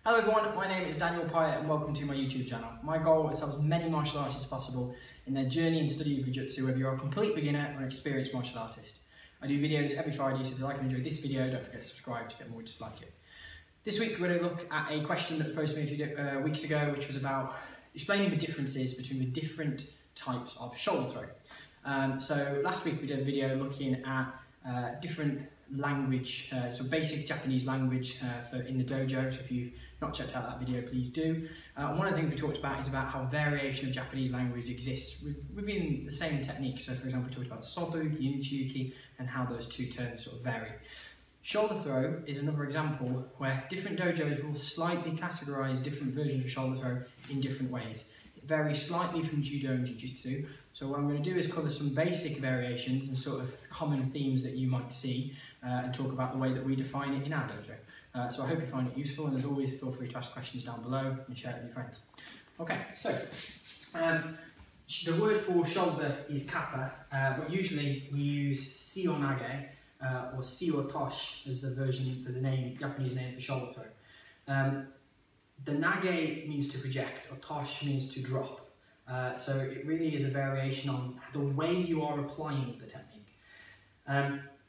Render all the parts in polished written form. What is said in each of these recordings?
Hello everyone, my name is Daniel Pyatt and welcome to my YouTube channel. My goal is to help as many martial artists as possible in their journey and study of Jiu-Jitsu, whether you're a complete beginner or an experienced martial artist. I do videos every Friday, so if you like and enjoy this video, don't forget to subscribe to get more just like it. This week we're going to look at a question that was posed to me a few weeks ago, which was about explaining the differences between the different types of shoulder throw. So last week we did a video looking at different language, so basic Japanese language in the dojo, so if you've not checked out that video, please do. And one of the things we talked about is about how variation of Japanese language exists within the same technique. So for example, we talked about sobu, yunichi-uki, and how those two terms sort of vary. Shoulder throw is another example where different dojos will slightly categorise different versions of shoulder throw in different ways. It varies slightly from judo and jiu-jitsu. So what I'm going to do is cover some basic variations and sort of common themes that you might see and talk about the way that we define it in our dojo. So I hope you find it useful, and as always, feel free to ask questions down below and share it with your friends. Okay, so the word for shoulder is kappa, but usually we use Seoi Nage or Seoi Otoshi as the version for the Japanese name for shoulder throw. The nage means to project, otoshi means to drop. So it really is a variation on the way you are applying the technique.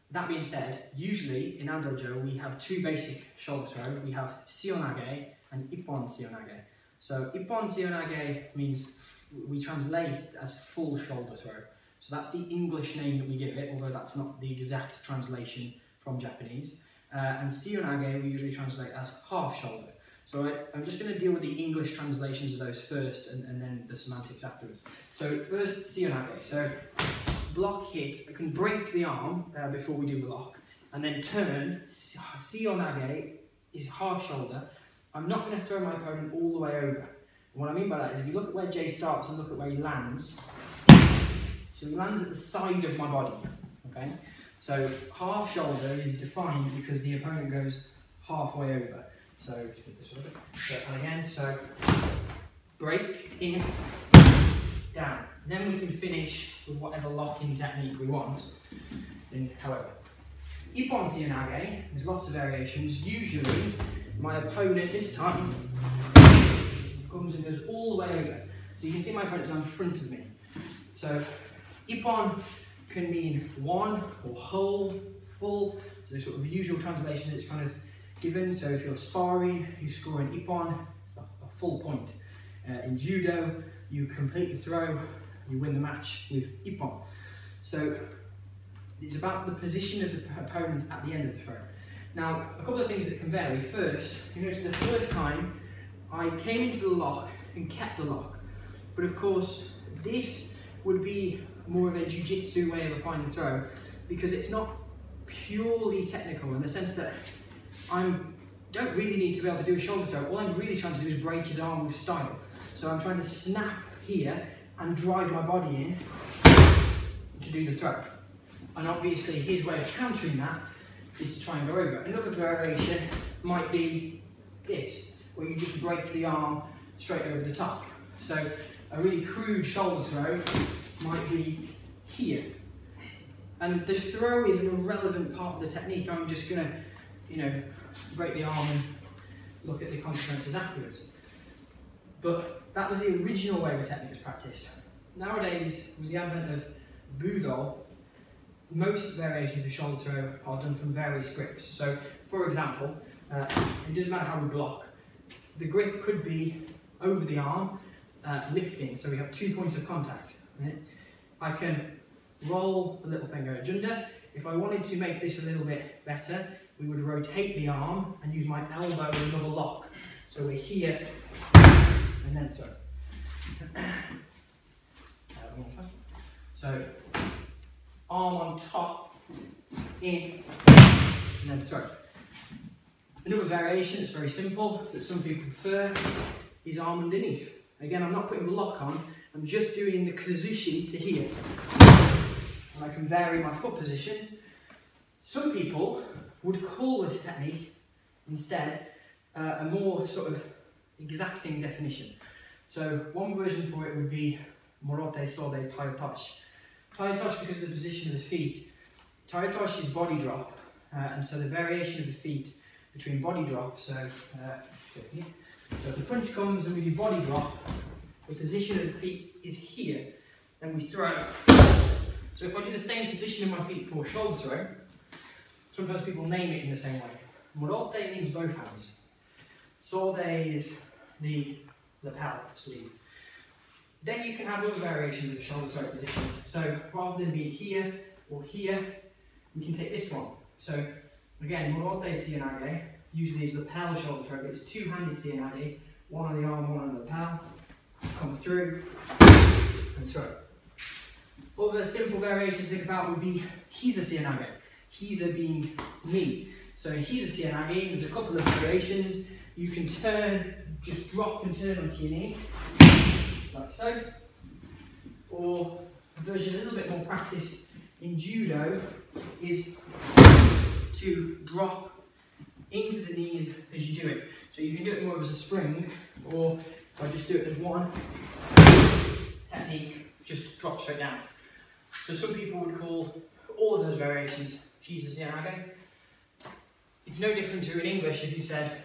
That being said, usually in our dojo we have two basic shoulder throw. We have Seoi Nage and Ippon Seoi Nage. So Ippon Seoi Nage means we translate as full shoulder throw. So that's the English name that we give it, although that's not the exact translation from Japanese. And Seoi Nage we usually translate as half shoulder. So I'm just going to deal with the English translations of those first and then the semantics afterwards. So first, Seoi Nage. So block hit, I can break the arm before we do the lock, and then turn. Seoi Nage is half shoulder. I'm not going to throw my opponent all the way over. And what I mean by that is if you look at where Jay starts and look at where he lands, so he lands at the side of my body, okay? So half shoulder is defined because the opponent goes halfway over. So, again, so break, in, down. Then we can finish with whatever lock-in technique we want. However, Ippon Seoi Nage, there's lots of variations. Usually, my opponent this time comes and goes all the way over. So you can see my opponent's on in front of me. So Ippon can mean one or whole, full. So the sort of usual translation is kind of given. So if you're sparring, you score an Ippon, it's a full point. In judo, you complete the throw, you win the match with Ippon. So it's about the position of the opponent at the end of the throw. Now, a couple of things that can vary. First, you notice the first time I came into the lock and kept the lock. But of course, this would be more of a jiu-jitsu way of applying the throw because it's not purely technical in the sense that I don't really need to be able to do a shoulder throw. All I'm really trying to do is break his arm with style. So I'm trying to snap here and drive my body in to do the throw. And obviously his way of countering that is to try and go over. Another variation might be this, where you just break the arm straight over the top. So a really crude shoulder throw might be here. And the throw is an irrelevant part of the technique. I'm just going to, break the arm and look at the consequences afterwards. But that was the original way the technique was practiced. Nowadays, with the advent of Budo, most variations of shoulder throw are done from various grips. So, for example, it doesn't matter how we block. The grip could be over the arm, lifting, so we have 2 points of contact. Right? I can roll the little finger edge under. If I wanted to make this a little bit better, we would rotate the arm and use my elbow as another lock. So we're here, and then throw. So, arm on top, in, and then throw. Another variation that's very simple, that some people prefer, is arm underneath. Again, I'm not putting the lock on, I'm just doing the kazushi to here. And I can vary my foot position. Some people would call this technique instead a more sort of exacting definition. So one version for it would be Morote Sode Taiotoshi. Taiotoshi because of the position of the feet. Taiotoshi is body drop, and so the variation of the feet between body drop. So if the punch comes and we do body drop, the position of the feet is here, then we throw. So if I do the same position of my feet for shoulder throw, sometimes people name it in the same way. Morote means both hands. Sode is the lapel sleeve. Then you can have other variations of shoulder throw position. So rather than being here or here, we can take this one. So again, Morote Seoi Nage usually is lapel shoulder throw, but it's two-handed Seoi Nage, one on the arm, one on the lapel. Come through and throw. Other simple variations to think about would be Hiza Seoi Nage. Hiza being knee. So in Hiza Seoi Nage, there's a couple of variations. You can turn, just drop and turn onto your knee, like so. Or a version a little bit more practiced in judo is to drop into the knees as you do it. So you can do it more as a spring, or if I just do it as one technique, just drop straight down. So some people would call all of those variations Hiza Seoi Nage. It's no different to in English if you said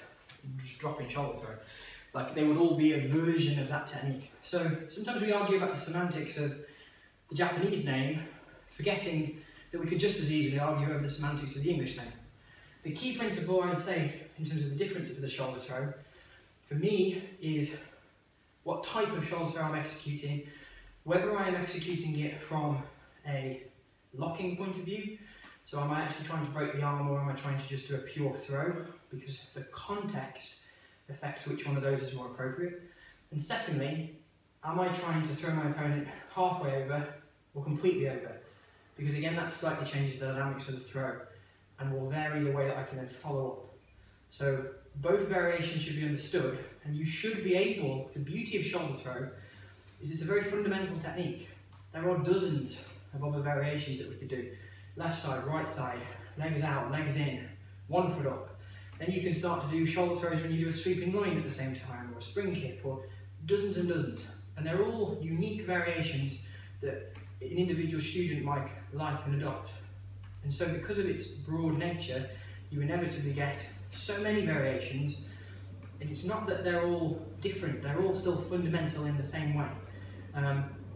just dropping shoulder throw. Like they would all be a version of that technique. So sometimes we argue about the semantics of the Japanese name, forgetting that we could just as easily argue over the semantics of the English name. The key principle I would say in terms of the difference of the shoulder throw, for me, is what type of shoulder throw I'm executing, whether I am executing it from a locking point of view. So am I actually trying to break the arm, or am I trying to just do a pure throw? Because the context affects which one of those is more appropriate. And secondly, am I trying to throw my opponent halfway over or completely over? Because again, that slightly changes the dynamics of the throw and will vary the way that I can then follow up. So both variations should be understood, and you should be able, the beauty of shoulder throw is it's a very fundamental technique. There are dozens of other variations that we could do. Left side, right side, legs out, legs in, 1 foot up. Then you can start to do shoulder throws when you do a sweeping line at the same time, or a spring kick, or dozens and dozens. And they're all unique variations that an individual student might like and adopt. And so because of its broad nature, you inevitably get so many variations, and it's not that they're all different, they're all still fundamental in the same way,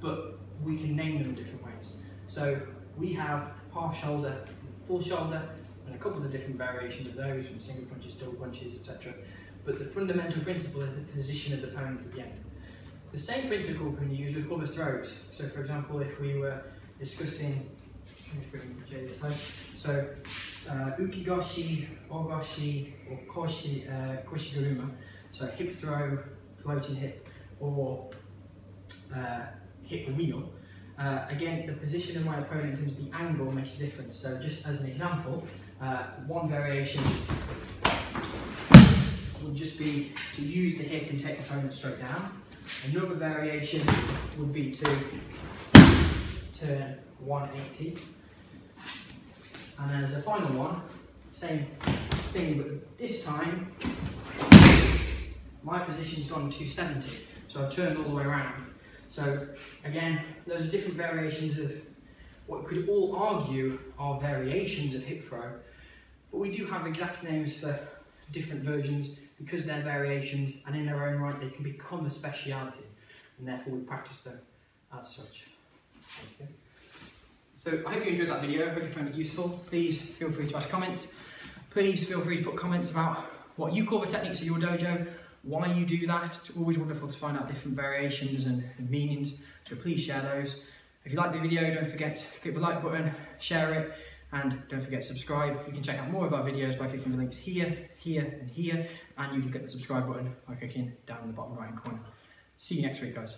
but we can name them in different ways. So we have half shoulder, full shoulder, and a couple of different variations of those, from single punches, double punches, etc. But the fundamental principle is the position of the opponent at the end. The same principle can be used with other throws. So for example, if we were discussing, let me bring Jay this time. So ukigoshi, ogoshi, or koshiguruma. So hip throw, floating hip, or hip wheel. Again, the position of my opponent in terms of the angle makes a difference. So just as an example, one variation would just be to use the hip and take the opponent straight down. Another variation would be to turn 180. And then as a final one, same thing, but this time my position's gone 270. So I've turned all the way around. So again, those are different variations of what we could all argue are variations of hip throw, but we do have exact names for different versions because they're variations, and in their own right they can become a speciality, and therefore we practice them as such. Okay. So I hope you enjoyed that video, I hope you found it useful. Please feel free to ask comments. Please feel free to put comments about what you call the techniques of your dojo, why you do that. It's always wonderful to find out different variations and meanings, so please share those. If you like the video, don't forget to click the like button, share it, and don't forget to subscribe. You can check out more of our videos by clicking the links here, here, and here, and you can click the subscribe button by clicking down in the bottom right hand corner. See you next week, guys.